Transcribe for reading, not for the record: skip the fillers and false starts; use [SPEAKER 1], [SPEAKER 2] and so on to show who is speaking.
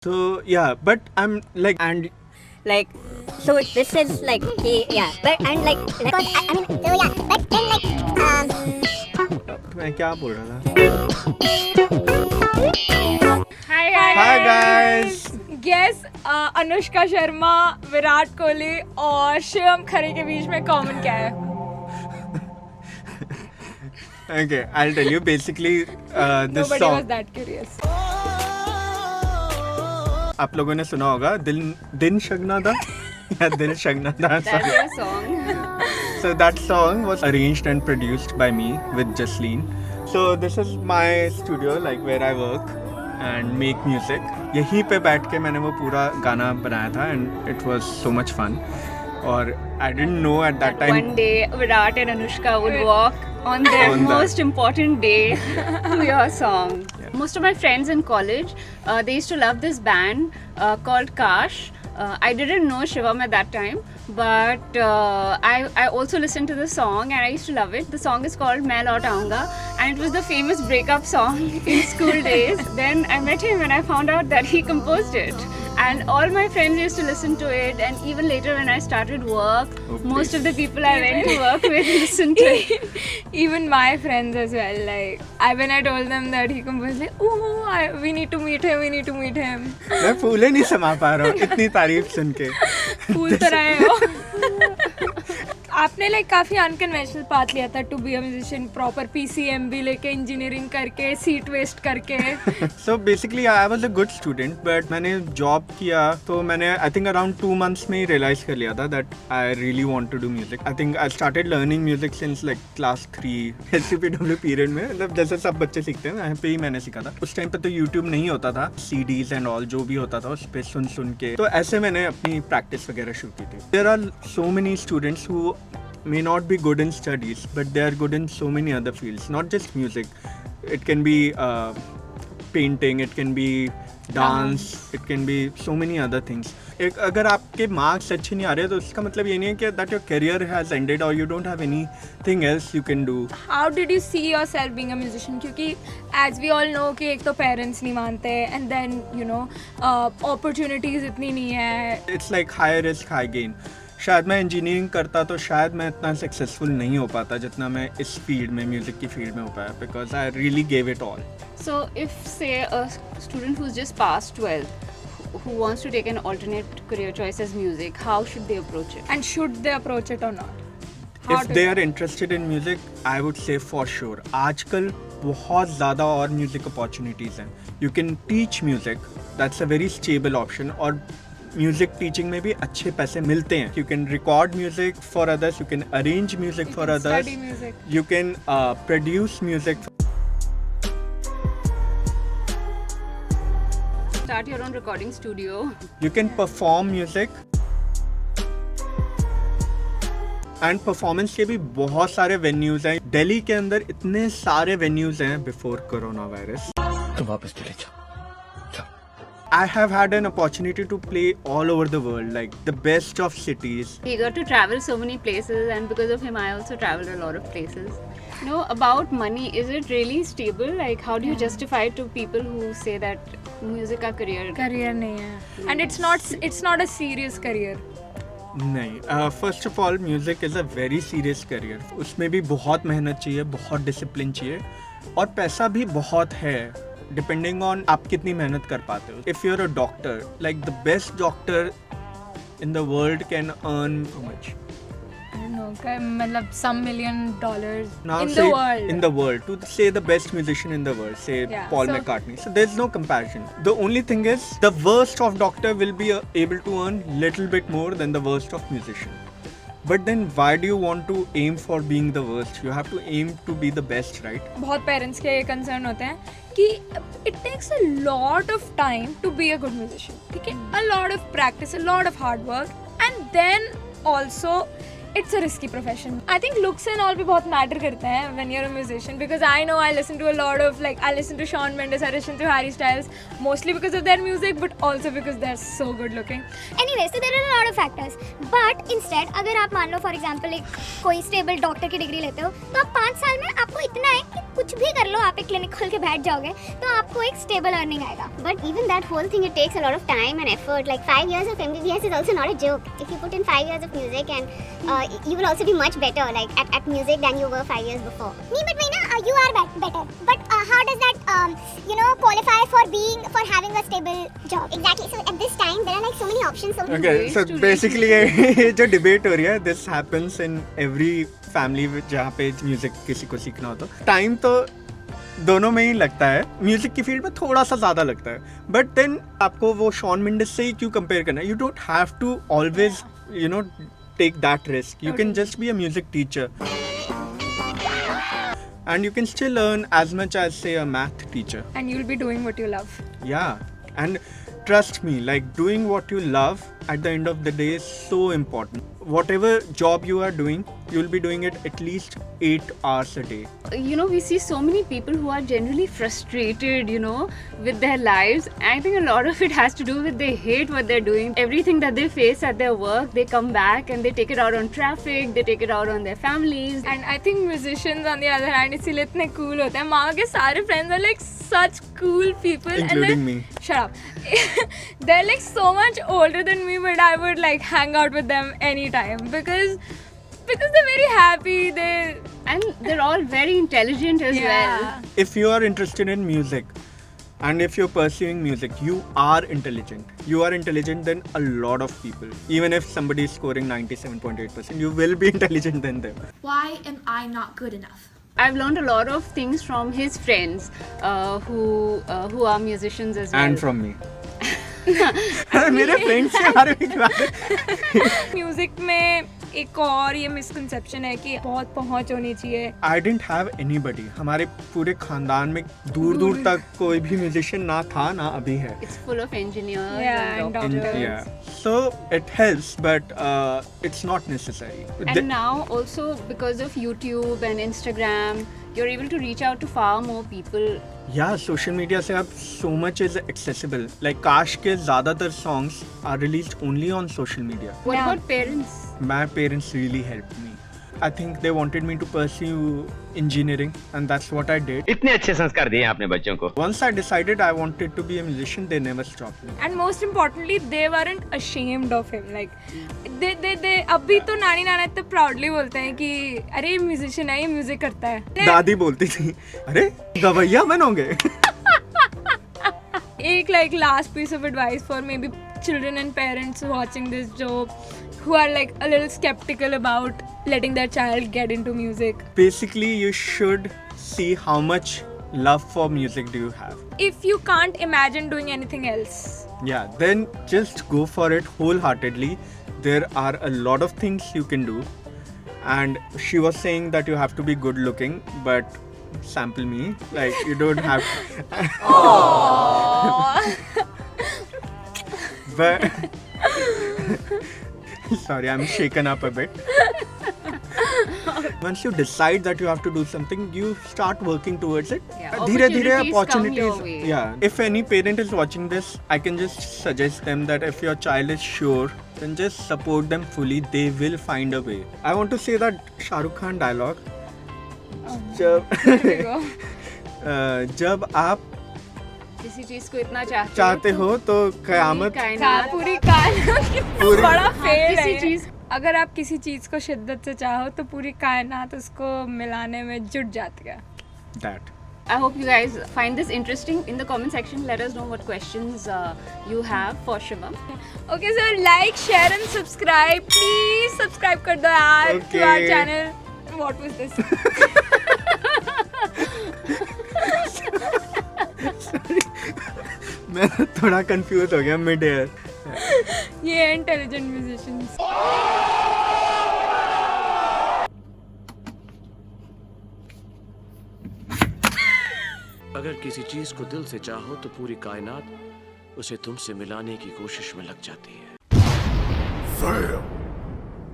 [SPEAKER 1] So yeah, but I'm like, and
[SPEAKER 2] Like, so this is like yeah, but and like because I mean so yeah, but then
[SPEAKER 1] मैं क्या बोल रहा था?
[SPEAKER 3] Hi
[SPEAKER 1] Hi guys.
[SPEAKER 3] Guess Anushka Sharma, Virat Kohli और शिवम खरे के बीच में common क्या है?
[SPEAKER 1] Okay, I'll tell you. Basically, this
[SPEAKER 3] Nobody
[SPEAKER 1] song
[SPEAKER 3] was that curious.
[SPEAKER 1] आप लोगों ने सुना होगा. दिन शगना था या दिल शगना था.
[SPEAKER 4] That's your song.
[SPEAKER 1] So that song was arranged and produced by me with Jasleen. So this is my studio, like where I work and make music. यहीं पे बैठ के मैंने वो पूरा गाना बनाया था and it was so much fun. और I didn't know at that time.
[SPEAKER 4] One day, Virat and Anushka would walk on their
[SPEAKER 1] On that.
[SPEAKER 4] most important day to your song.
[SPEAKER 1] Yeah.
[SPEAKER 4] Most of my friends in college, they used to love this band called Kash. I didn't know Shivam at that time, but I also listened to the song and I used to love it. The song is called Main Laut Aunga and it was the famous breakup song in school days. Then I met him and I found out that he composed it. And all my friends used to listen to it, and even later when I started work,
[SPEAKER 1] Okay.
[SPEAKER 4] most of the people I went to work with listened to it.
[SPEAKER 3] Even my friends as well. Like, when I told them that he composed, like, we need to meet him. We need to meet him.
[SPEAKER 1] मैं फूले नहीं समा पा रहा हूँ इतनी तारीफ सुन के.
[SPEAKER 3] फूल तरह है वो. आपने लाइक काफी अनकन्वेंशनल पाथ लिया था to be a musician. Proper PCMB लेके इंजीनियरिंग करके सीट वेस्ट करके.
[SPEAKER 1] So basically I was a good student, but मैंने जॉब किया तो मैंने I think around 2 months में ही realize कर लिया था that I really want to do music. I think I started learning music since like class 3 SCPW period में. मतलब जैसे सब बच्चे सीखते हैं वहाँ पे ही मैंने सीखा था. उस टाइम पे तो YouTube नहीं होता था, CDs and all जो भी होता था उस पे सुन के तो ऐसे मैंने अपनी प्रैक्टिस वगैरह शुरू की थी. There are so many students who may not be good in studies, but they are good in so many other fields, not just music. It can be painting, it can be dance, it can be so many other things. एक अगर आपके marks अच्छे नहीं आ रहे तो उसका मतलब ये नहीं है कि that your career has ended or you don't have anything else you can do.
[SPEAKER 3] How did you see yourself being a musician? क्योंकि as we all know कि एक तो पेरेंट्स नहीं मानते and then you know opportunities इतनी नहीं है.
[SPEAKER 1] It's like high risk high gain. शायद मैं इंजीनियरिंग करता तो शायद मैं इतना सक्सेसफुल नहीं हो पाता जितना मैं इस फील्ड में म्यूज़िक की फील्ड में हो पाया because I really gave it all.
[SPEAKER 4] So, if say a student who's just passed 12, who wants to take an alternate career choice as music, how should they approach it?
[SPEAKER 3] And should they approach it or not? How
[SPEAKER 1] if
[SPEAKER 3] to-
[SPEAKER 1] they are interested in music I would say for sure आजकल बहुत ज़्यादा और music opportunities हैं. You can teach music, that's a very stable option. और music teaching में भी अच्छे पैसे मिलते हैं. You can record music for others, you can arrange music
[SPEAKER 3] You
[SPEAKER 1] for
[SPEAKER 3] can
[SPEAKER 1] others,
[SPEAKER 3] study music.
[SPEAKER 1] you can produce music.
[SPEAKER 4] Start your own recording studio.
[SPEAKER 1] You can perform music. And performance के भी बहुत सारे venues हैं. दिल्ली के अंदर इतने सारे venues हैं बिफोर कोरोना वायरस.
[SPEAKER 5] तुम वापस चले जाओ.
[SPEAKER 1] I have had an opportunity to play all over the world, like the best of cities.
[SPEAKER 4] He got to travel so many places, and because of him, I also traveled a lot of places. You know, about money, is it really stable? Like, how do you justify it to people who say that music a career?
[SPEAKER 3] career नहीं है. And it's not a serious career.
[SPEAKER 1] नहीं, first of all music is a very serious career. उसमें भी बहुत मेहनत चाहिए, बहुत discipline चाहिए और पैसा भी बहुत है डिपेंडिंग ऑन आप कितनी मेहनत कर पाते हो. If you are a doctor, like the best doctor in the world can earn how much
[SPEAKER 3] I don't know, मतलब some $1 million
[SPEAKER 1] now
[SPEAKER 3] in
[SPEAKER 1] say
[SPEAKER 3] the world.
[SPEAKER 1] in the world to say the best musician in the world, say
[SPEAKER 3] Yeah,
[SPEAKER 1] Paul
[SPEAKER 3] so-
[SPEAKER 1] McCartney. So there's no comparison. The only thing is the worst of doctor will be able to earn little bit more than the worst of musician. But then why do you want to aim for being the worst? You have to aim to be the best, right?
[SPEAKER 3] बहुत parents के ये concern होते हैं कि it takes a lot of time to be a good musician. ठीक है, a lot of practice, a lot of hard work, and then also it's a risky profession. I think looks and all भी बहुत matter करते हैं when you're a musician, because I know I listen to a lot of like I listen to Shawn Mendes, I listen to Harry Styles, mostly because of their music but also because they're so good looking.
[SPEAKER 2] Anyway, so there are a lot of factors. But instead, अगर आप मान लो for example एक कोई stable doctor की degree लेते हो तो आप 5 साल में आपको इतना है कि कुछ भी कर लो, आप एक क्लिनिक खोल के बैठ जाओगे तो आपको एक stable earning आएगा.
[SPEAKER 5] But even that whole thing, it takes a lot of time and effort. Like 5 years of MBBS is also not a joke. If you put in 5 years of music, and you will also be much better like at music than you were 5 years before.
[SPEAKER 2] नहीं, but Veena, you are better. But how does that qualify for having a stable job?
[SPEAKER 5] Exactly. So at this time, there are like so many options. So many
[SPEAKER 1] Okay,
[SPEAKER 5] ways
[SPEAKER 1] so
[SPEAKER 5] to
[SPEAKER 1] basically ये जो debate हो रही है, this happens in every family जहाँ पे music किसी को सीखना हो तो टाइम तो दोनों में ही लगता है. म्यूजिक की फील्ड में थोड़ा सा ज़्यादा लगता है, बट देन आपको वो शॉन मेंडिस से ही क्यों कंपेयर करना है? You don't have to always take that risk. You can just be a music teacher. And you can still earn as much as, say, a math teacher.
[SPEAKER 3] And you'll be doing what you love.
[SPEAKER 1] Yeah. And trust me, like doing what you love at the end of the day is so important. Whatever job you are doing, you'll be doing it at least 8 hours a day.
[SPEAKER 4] You know, we see so many people who are generally frustrated, with their lives. I think a lot of it has to do with they hate what they're doing. Everything that they face at their work, they come back and they take it out on traffic, they take it out on their families.
[SPEAKER 3] And I think musicians on the other hand इसीलिए इतने cool होते हैं. मामा के सारे friends are like such cool people.
[SPEAKER 1] Including me.
[SPEAKER 3] Shut up. They're like so much older than me, but I would like hang out with them anytime because they're very happy.
[SPEAKER 4] And they're all very intelligent as well.
[SPEAKER 1] If you are interested in music and if you're pursuing music, you are intelligent. You are intelligent than a lot of people. Even if somebody is scoring 97.8%, you will be intelligent than them.
[SPEAKER 6] Why am I not good enough?
[SPEAKER 4] I've learned a lot of things from his friends who are musicians as well.
[SPEAKER 1] And from me. मेरे friends के बारे में क्या है?
[SPEAKER 3] Music में एक और ये मिसकंसेप्शन है कि बहुत पहुंच होनी चाहिए.
[SPEAKER 1] I didn't have anybody. हमारे पूरे खानदान में दूर दूर तक कोई भी म्यूजिशियन ना था ना अभी है.
[SPEAKER 4] It's full of engineers
[SPEAKER 3] Yeah, and
[SPEAKER 4] and doctors.
[SPEAKER 1] Yeah. So it helps, but it's not necessary.
[SPEAKER 4] And now also because of YouTube and Instagram, you're able to reach out to far more people.
[SPEAKER 1] Yeah, social media से अब so much is accessible. Like काश के ज़्यादातर songs are released only on social media.
[SPEAKER 4] What
[SPEAKER 3] Yeah.
[SPEAKER 4] about parents?
[SPEAKER 1] My parents really helped me. I think they wanted me to pursue engineering, and that's what I did.
[SPEAKER 7] इतने अच्छे संस्कार दिए आपने बच्चों को.
[SPEAKER 1] Once I decided I wanted to be a musician, they never stopped me.
[SPEAKER 3] And most importantly, they weren't ashamed of him. Like they अभी तो नानी नाना इतने proudly बोलते हैं कि अरे ये musician है, ये music करता है.
[SPEAKER 1] दादी बोलती थी, अरे गवैया बनोगे.
[SPEAKER 3] एक like last piece of advice for maybe children and parents watching this job who are like a little skeptical about letting their child get into music.
[SPEAKER 1] Basically, you should see how much love for music do you have.
[SPEAKER 3] If you can't imagine doing anything else,
[SPEAKER 1] Yeah, then just go for it wholeheartedly. There are a lot of things you can do. And she was saying that you have to be good looking, but sample me. Like, you don't have but sorry, I'm shaken up a bit. Once you decide that you have to do something, you start working towards it.
[SPEAKER 4] Yeah,
[SPEAKER 1] धीरे-धीरे
[SPEAKER 4] opportunities come your way.
[SPEAKER 1] Yeah. If any parent is watching this, I can just suggest them that if your child is sure, then just support them fully. They will find a way. I want to say that Shah Rukh Khan dialogue. जब आप
[SPEAKER 4] किसी चीज को इतना
[SPEAKER 1] चाहते हो तो कयामत
[SPEAKER 3] पूरी कायनात बड़ा फेल
[SPEAKER 4] किसी
[SPEAKER 3] है.
[SPEAKER 4] चीज
[SPEAKER 3] अगर आप किसी चीज को शिद्दत से चाहो तो पूरी कायनात उसको मिलाने में जुट जाती है.
[SPEAKER 1] that.
[SPEAKER 4] I hope you guys find this interesting. In the comment section, let us know what questions you have for Shivam.
[SPEAKER 3] Okay, so like, share and subscribe. Please subscribe कर दो यार to our
[SPEAKER 1] Okay.
[SPEAKER 3] channel. What was this?
[SPEAKER 1] मैं थोड़ा confuse हो गया mid air.
[SPEAKER 3] ये intelligent musicians.
[SPEAKER 8] अगर किसी चीज को दिल से चाहो तो पूरी कायनात उसे तुमसे मिलाने की कोशिश में लग जाती है.